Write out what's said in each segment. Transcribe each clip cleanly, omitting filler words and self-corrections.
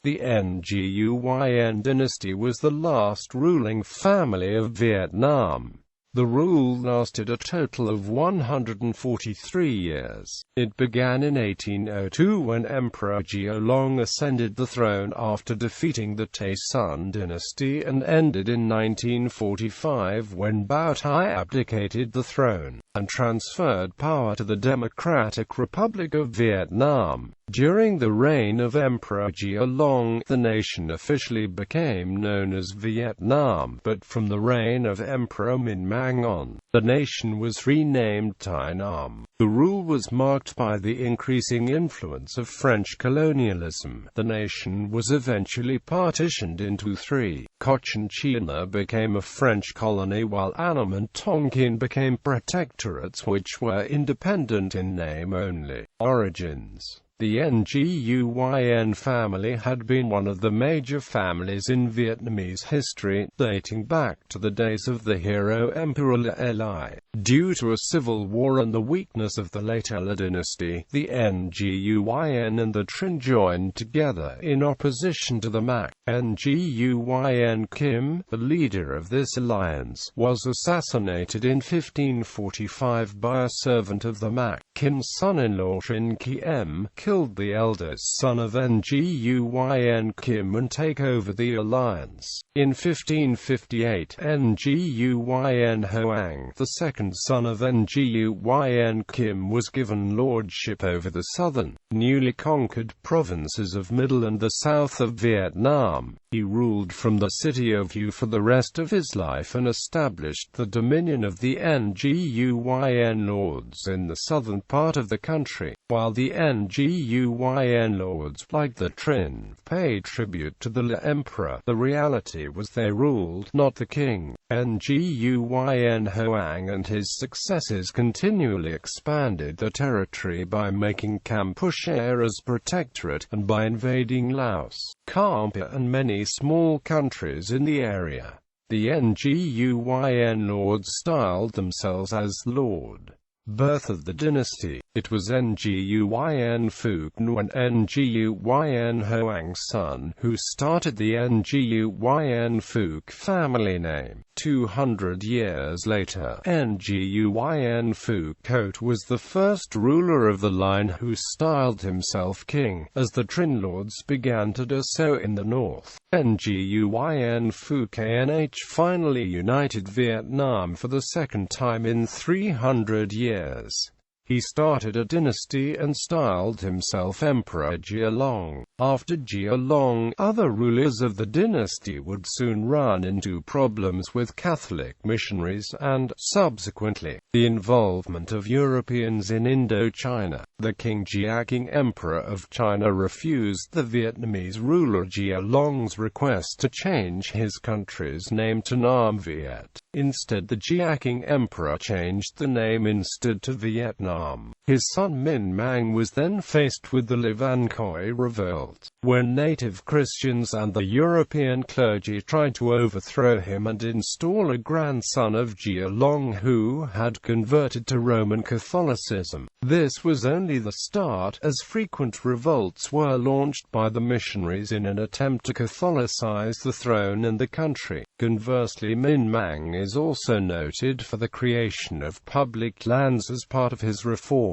The Nguyen dynasty was the last ruling family of Vietnam. The rule lasted a total of 143 years. It began in 1802 when Emperor Gia Long ascended the throne after defeating the Tây Sơn dynasty, and ended in 1945 when Bảo Đại abdicated the throne and transferred power to the Democratic Republic of Vietnam. During the reign of Emperor Gia Long, the nation officially became known as Vietnam, but from the reign of Emperor Minh Mạng on, the nation was renamed Đại Nam. The rule was marked by the increasing influence of French colonialism. The nation was eventually partitioned into three. Cochinchina became a French colony, while Annam and Tonkin became protectorates which were independent in name only. Origins. The Nguyen family had been one of the major families in Vietnamese history, dating back to the days of the hero Emperor Gia Long. Due to a civil war and the weakness of the later La dynasty, the Nguyen and the Trinh joined together in opposition to the Mac. Nguyen Kim, the leader of this alliance, was assassinated in 1545 by a servant of the Mac. Kim's son-in-law Trinh Kiem killed the eldest son of Nguyen Kim and take over the alliance. In 1558, Nguyen Hoang, the second son of Nguyen Kim, was given lordship over the southern, newly conquered provinces of Middle and the south of Vietnam. He ruled from the city of Hue for the rest of his life and established the dominion of the Nguyen lords in the southern part of the country, while the Nguyen lords, like the Trinh, paid tribute to the emperor. The reality was they ruled, not the king. Nguyen Hoang and his successors continually expanded the territory by making Kampuchea as protectorate, and by invading Laos, Cambodia and many small countries in the area. The Nguyen lords styled themselves as Lord. Birth of the dynasty. It was Nguyen Phuc Nguyen Nguyen Hoang's son who started the Nguyen Phuc family name. 200 years later, Nguyen Phuc Coat was the first ruler of the line who styled himself king, as the Trinh lords began to do so in the north. Nguyen Phuc Anh finally united Vietnam for the second time in 300 years. He started a dynasty and styled himself Emperor Gia Long. After Gia Long, other rulers of the dynasty would soon run into problems with Catholic missionaries and, subsequently, the involvement of Europeans in Indochina. The King Jiaqing Emperor of China refused the Vietnamese ruler Gia Long's request to change his country's name to Nam Viet. Instead, the Jiaqing Emperor changed the name instead to Vietnam. His son Minh Mạng was then faced with the Le Van Khoi revolt, when native Christians and the European clergy tried to overthrow him and install a grandson of Gia Long who had converted to Roman Catholicism. This was only the start, as frequent revolts were launched by the missionaries in an attempt to Catholicize the throne and the country. Conversely, Minh Mạng is also noted for the creation of public lands as part of his reforms.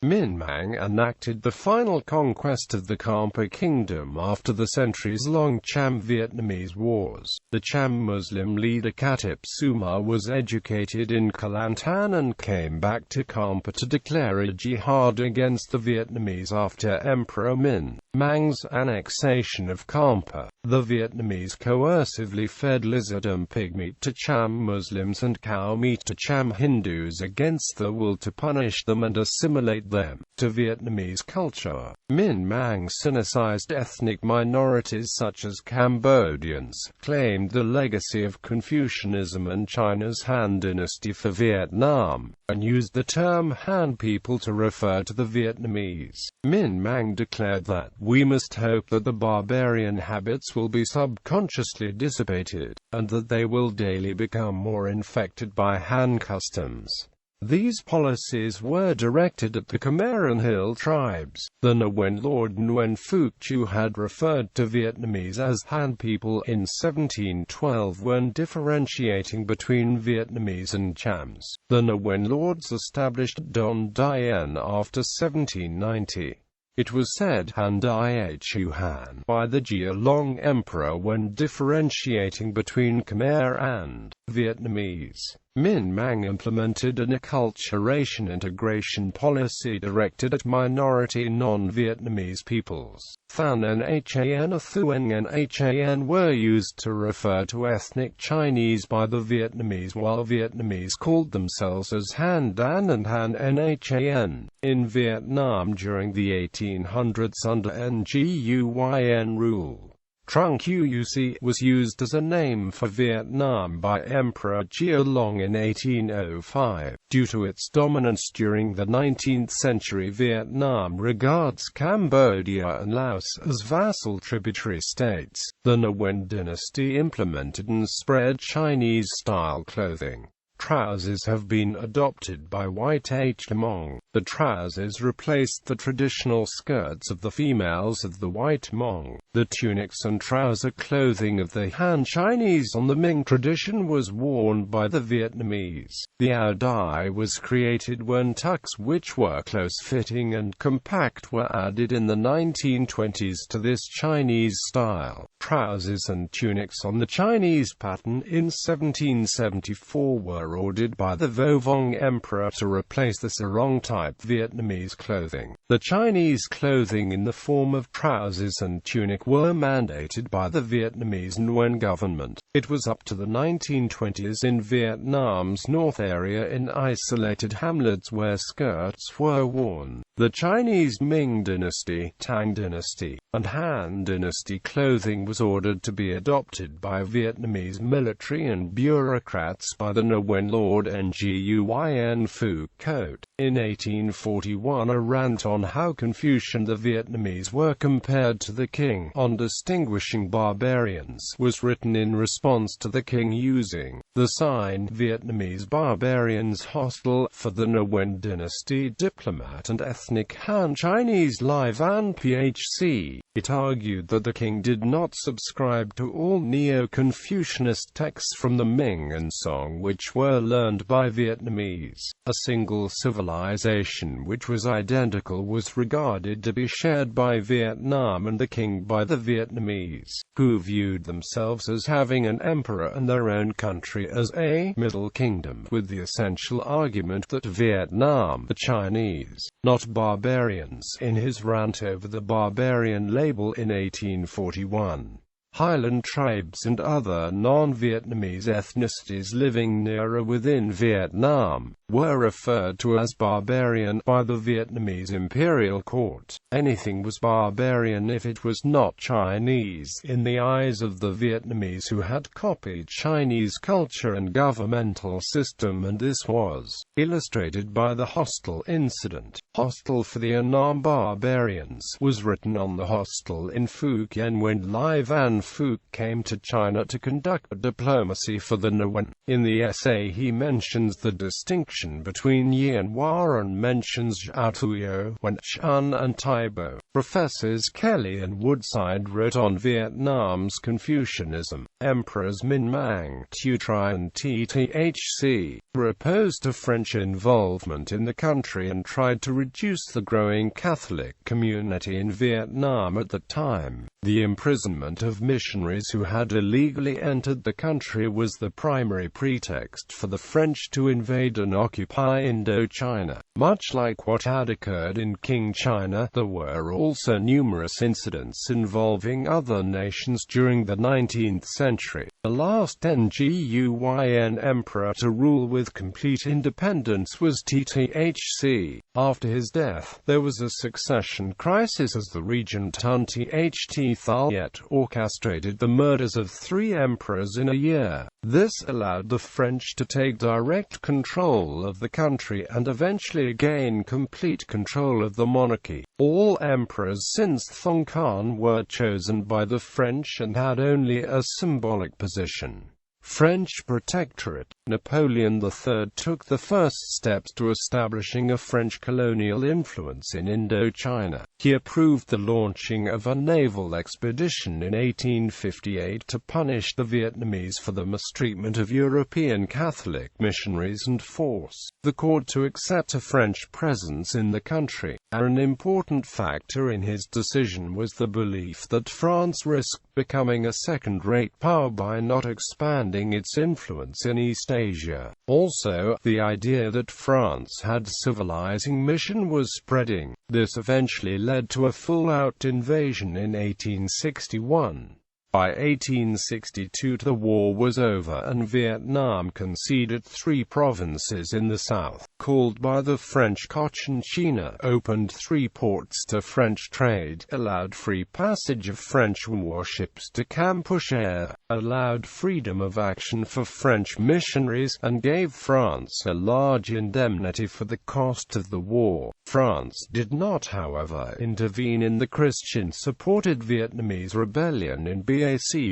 Minh Mạng enacted the final conquest of the Kampa Kingdom after the centuries-long Cham-Vietnamese wars. The Cham Muslim leader Khatib Suma was educated in Kelantan and came back to Kampa to declare a jihad against the Vietnamese after Emperor Minh Mang's annexation of Kampa. The Vietnamese coercively fed lizard and pig meat to Cham Muslims and cow meat to Cham Hindus against their will to punish them and assimilate them to Vietnamese culture. Minh Mạng sinicized ethnic minorities such as Cambodians, claimed the legacy of Confucianism and China's Han Dynasty for Vietnam, and used the term Han people to refer to the Vietnamese. Minh Mạng declared that, "We must hope that the barbarian habits will be subconsciously dissipated, and that they will daily become more infected by Han customs." These policies were directed at the Khmer and Hill tribes. The Nguyen Lord Nguyen Phuc Chu had referred to Vietnamese as Han people in 1712 when differentiating between Vietnamese and Chams. The Nguyen Lords established Don Dien after 1790. It was said Han Dai Chu Han by the Gia Long Emperor when differentiating between Khmer and Vietnamese. Minh Mạng implemented an acculturation integration policy directed at minority non-Vietnamese peoples. Than and Han, Thuong and Han were used to refer to ethnic Chinese by the Vietnamese, while Vietnamese called themselves as Han Dan and Han Han. In Vietnam during the 1800s under Nguyen rule, Trung Quoc was used as a name for Vietnam by Emperor Gia Long in 1805. Due to its dominance during the 19th century, Vietnam regards Cambodia and Laos as vassal tributary states. The Nguyen dynasty implemented and spread Chinese-style clothing. Trousers have been adopted by White Hmong. The trousers replaced the traditional skirts of the females of the White Hmong. The tunics and trouser clothing of the Han Chinese on the Ming tradition was worn by the Vietnamese. The Ao Dai was created when tucks, which were close-fitting and compact, were added in the 1920s to this Chinese style. Trousers and tunics on the Chinese pattern in 1774 were ordered by the Vovong Emperor to replace the sarong-type Vietnamese clothing. The Chinese clothing in the form of trousers and tunic were mandated by the Vietnamese Nguyen government. It was up to the 1920s in Vietnam's north area in isolated hamlets where skirts were worn. The Chinese Ming dynasty, Tang dynasty, and Han dynasty clothing was ordered to be adopted by Vietnamese military and bureaucrats by the Nguyen Lord Nguyen Phuc Coat. In 1841, a rant on how Confucian the Vietnamese were compared to the king, on distinguishing barbarians, was written in response to the king using the sign Vietnamese barbarians hostile for the Nguyen dynasty diplomat and ethnic Han Chinese Lai Van Phc. It argued that the king did not subscribe to all Neo-Confucianist texts from the Ming and Song which were learned by Vietnamese. A single civilization which was identical was regarded to be shared by Vietnam and the king by the Vietnamese, who viewed themselves as having an emperor and their own country as a middle kingdom, with the essential argument that Vietnam, the Chinese, not barbarians, in his rant over the barbarian label in 1841. Highland tribes and other non-Vietnamese ethnicities living near or within Vietnam were referred to as barbarian by the Vietnamese imperial court. Anything was barbarian if it was not Chinese in the eyes of the Vietnamese who had copied Chinese culture and governmental system, and this was illustrated by the hostel incident. Hostel for the Annam barbarians was written on the hostel in Phu Quyen when Lai Van Phuc came to China to conduct diplomacy for the Nguyen. In the essay he mentions the distinction between Yi and Hua and mentions Zhao Tuyo, Wen Chun and Taibo. Professors Kelly and Woodside wrote on Vietnam's Confucianism. Emperors Minh Mạng, Tu Tri and Thc were opposed to French involvement in the country and tried to reduce the growing Catholic community in Vietnam at the time. The imprisonment of missionaries who had illegally entered the country was the primary pretext for the French to invade and occupy Indochina. Much like what had occurred in King China, there were also numerous incidents involving other nations during the 19th century. The last Nguyen emperor to rule with complete independence was Ttc. After his death, there was a succession crisis as the regent Untitled Chapter orchestrated the murders of 3 emperors in a year. This allowed the French to take direct control of the country and eventually gain complete control of the monarchy. All emperors since Thong Khan were chosen by the French and had only a symbolic position. French Protectorate. Napoleon III took the first steps to establishing a French colonial influence in Indochina. He approved the launching of a naval expedition in 1858 to punish the Vietnamese for the mistreatment of European Catholic missionaries and force the court to accept a French presence in the country. An important factor in his decision was the belief that France risked becoming a second-rate power by not expanding its influence in East Asia. Also, the idea that France had civilizing mission was spreading. This eventually led to a full-out invasion in 1861. By 1862 the war was over and Vietnam conceded 3 provinces in the south, called by the French Cochinchina, opened 3 ports to French trade, allowed free passage of French warships to Kampuchea, allowed freedom of action for French missionaries, and gave France a large indemnity for the cost of the war. France did not, however, intervene in the Christian-supported Vietnamese rebellion in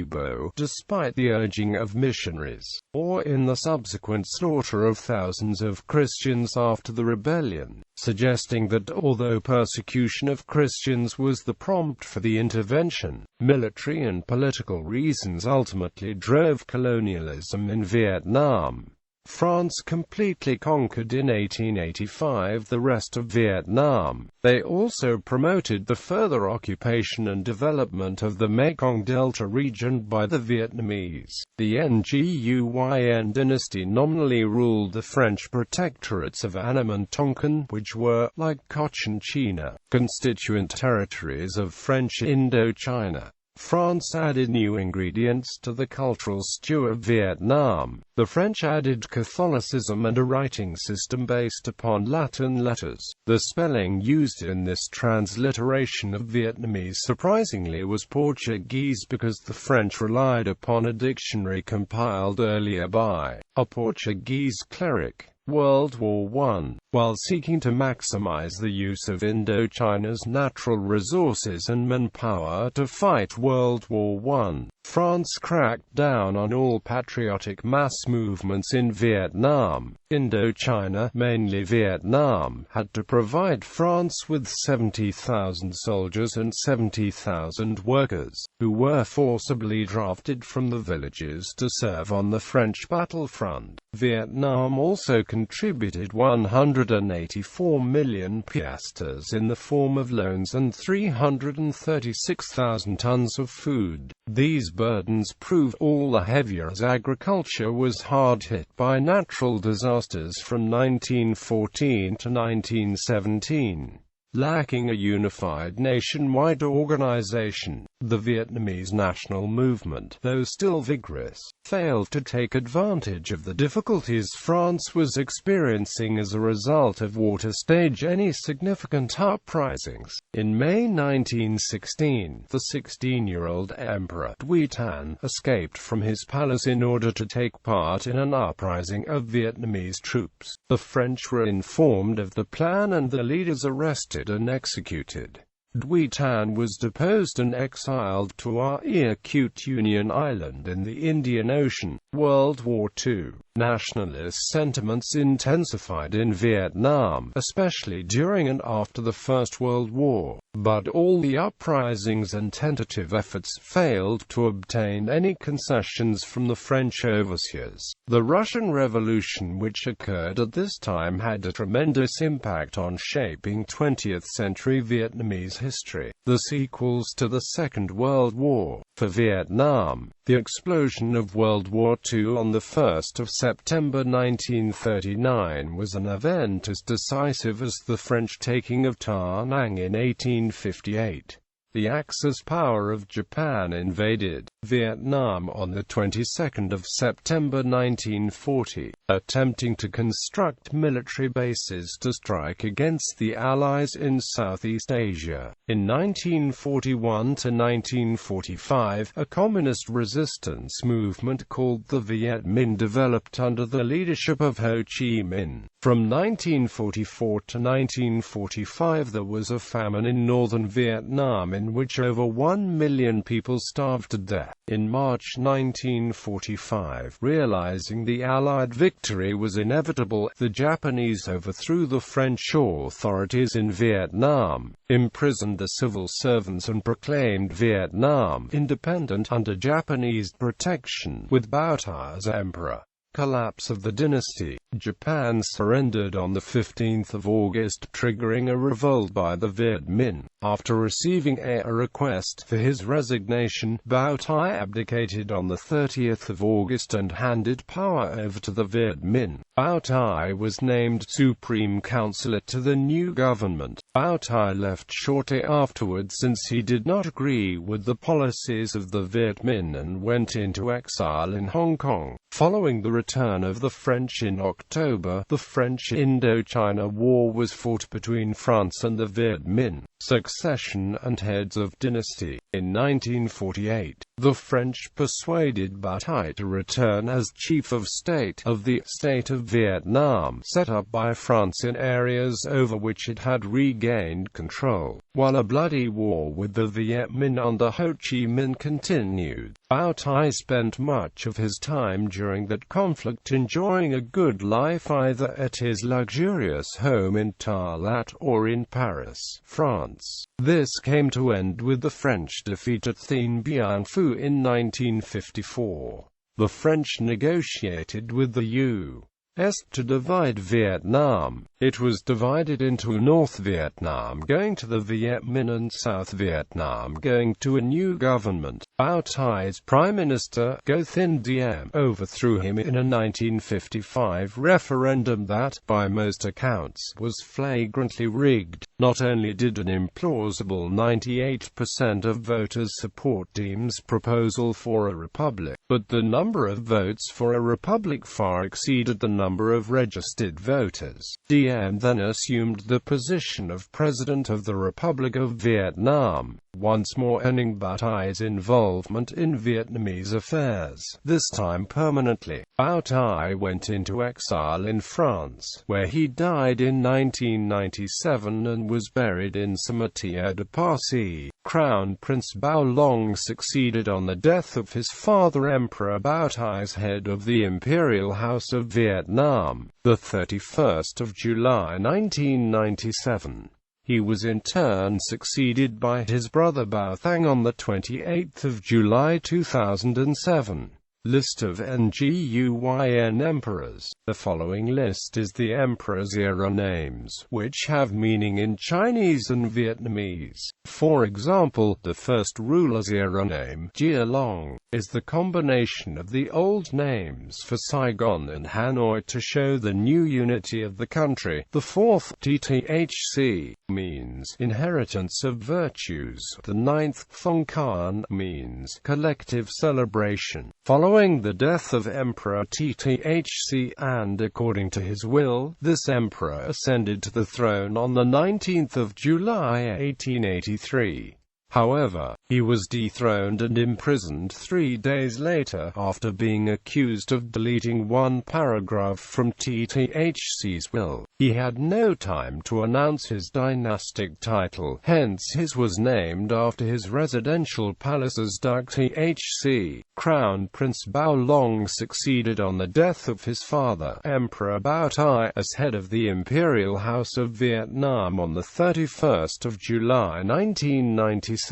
Bo, despite the urging of missionaries, or in the subsequent slaughter of thousands of Christians after the rebellion, suggesting that although persecution of Christians was the prompt for the intervention, military and political reasons ultimately drove colonialism in Vietnam. France completely conquered in 1885 the rest of Vietnam. They also promoted the further occupation and development of the Mekong Delta region by the Vietnamese. The Nguyen dynasty nominally ruled the French protectorates of Annam and Tonkin, which were, like Cochinchina, constituent territories of French Indochina. France added new ingredients to the cultural stew of Vietnam. The French added Catholicism and a writing system based upon Latin letters. The spelling used in this transliteration of Vietnamese surprisingly was Portuguese, because the French relied upon a dictionary compiled earlier by a Portuguese cleric. World War I. While seeking to maximize the use of Indochina's natural resources and manpower to fight World War I, France cracked down on all patriotic mass movements in Vietnam. Indochina, mainly Vietnam, had to provide France with 70,000 soldiers and 70,000 workers, who were forcibly drafted from the villages to serve on the French battlefront. Vietnam also contributed 184 million piastres in the form of loans and 336,000 tons of food. These burdens proved all the heavier as agriculture was hard hit by natural disasters from 1914 to 1917. Lacking a unified nationwide organization, the Vietnamese national movement, though still vigorous, failed to take advantage of the difficulties France was experiencing as a result of war to stage any significant uprisings. In May 1916, the 16-year-old Emperor Duy Tan escaped from his palace in order to take part in an uprising of Vietnamese troops. The French were informed of the plan and the leaders arrested and executed. Duy Tan was deposed and exiled to Cute Union Island in the Indian Ocean. World War II. Nationalist sentiments intensified in Vietnam, especially during and after the First World War, but all the uprisings and tentative efforts failed to obtain any concessions from the French overseers. The Russian Revolution, which occurred at this time, had a tremendous impact on shaping 20th-century Vietnamese history. The sequels to the Second World War. For Vietnam, the explosion of World War II on the 1st of September 1939 was an event as decisive as the French taking of Da Nang in 1858. The Axis power of Japan invaded Vietnam on the 22nd of September 1940, attempting to construct military bases to strike against the Allies in Southeast Asia. In 1941 to 1945, a communist resistance movement called the Viet Minh developed under the leadership of Ho Chi Minh. From 1944 to 1945 there was a famine in northern Vietnam in which over 1 million people starved to death. In March 1945, realizing the Allied victory was inevitable, the Japanese overthrew the French authorities in Vietnam, imprisoned the civil servants and proclaimed Vietnam independent under Japanese protection, with Bảo Đại as emperor. Collapse of the dynasty. Japan surrendered on 15 August, triggering a revolt by the Viet Minh. After receiving a request for his resignation, Bảo Đại abdicated on 30 August and handed power over to the Viet Minh. Bảo Đại was named Supreme Counselor to the new government. Bảo Đại left shortly afterwards since he did not agree with the policies of the Viet Minh and went into exile in Hong Kong. Following the return of the French in October, the French Indochina War was fought between France and the Viet Minh. Succession and heads of dynasty. In 1948, the French persuaded Bảo Đại to return as chief of state of the State of Vietnam, set up by France in areas over which it had regained control, while a bloody war with the Viet Minh under Ho Chi Minh continued. Bảo Đại spent much of his time during that conflict enjoying a good life either at his luxurious home in Tarlac or in Paris, France. This came to end with the French defeat at Dien Bien Phu in 1954. The French negotiated with the U.S. to divide Vietnam. It was divided into North Vietnam going to the Viet Minh and South Vietnam going to a new government. Bảo Đại Prime Minister, Ngo Dinh Diem, overthrew him in a 1955 referendum that, by most accounts, was flagrantly rigged. Not only did an implausible 98% of voters support Diem's proposal for a republic, but the number of votes for a republic far exceeded the number of registered voters. Diem then assumed the position of President of the Republic of Vietnam, once more earning Bảo Đại involvement in Vietnamese affairs, this time permanently. Bảo Đại went into exile in France, where he died in 1997 and was buried in Cimetière de Passy. Crown Prince Bảo Long succeeded on the death of his father Emperor Bảo Đại as head of the Imperial House of Vietnam, the 31st of July 1997. He was in turn succeeded by his brother Bảo Thang on the 28th of July 2007. List of Nguyen emperors. The following list is the Emperor's era names, which have meaning in Chinese and Vietnamese. For example, the first ruler's era name, Gia Long, is the combination of the old names for Saigon and Hanoi to show the new unity of the country. The fourth, Thc, means inheritance of virtues. The ninth, Thong Khan, means collective celebration. Following the death of Emperor Thc and according to his will, this emperor ascended to the throne on the 19th of July 1883. However, he was dethroned and imprisoned 3 days later after being accused of deleting one paragraph from Thc's will. He had no time to announce his dynastic title, hence his was named after his residential palace as Duc Thc. Crown Prince Bảo Long succeeded on the death of his father, Emperor Bảo Đại, as head of the Imperial House of Vietnam on the 31st of July 1997.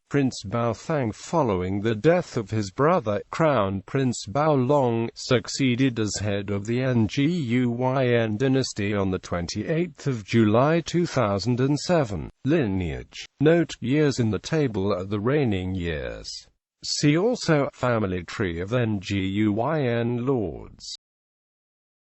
Prince Bảo Thang, following the death of his brother, Crown Prince Bảo Long, succeeded as head of the Nguyen dynasty on the 28th of July 2007. Lineage. Note, years in the table are the reigning years. See also, family tree of Nguyen lords.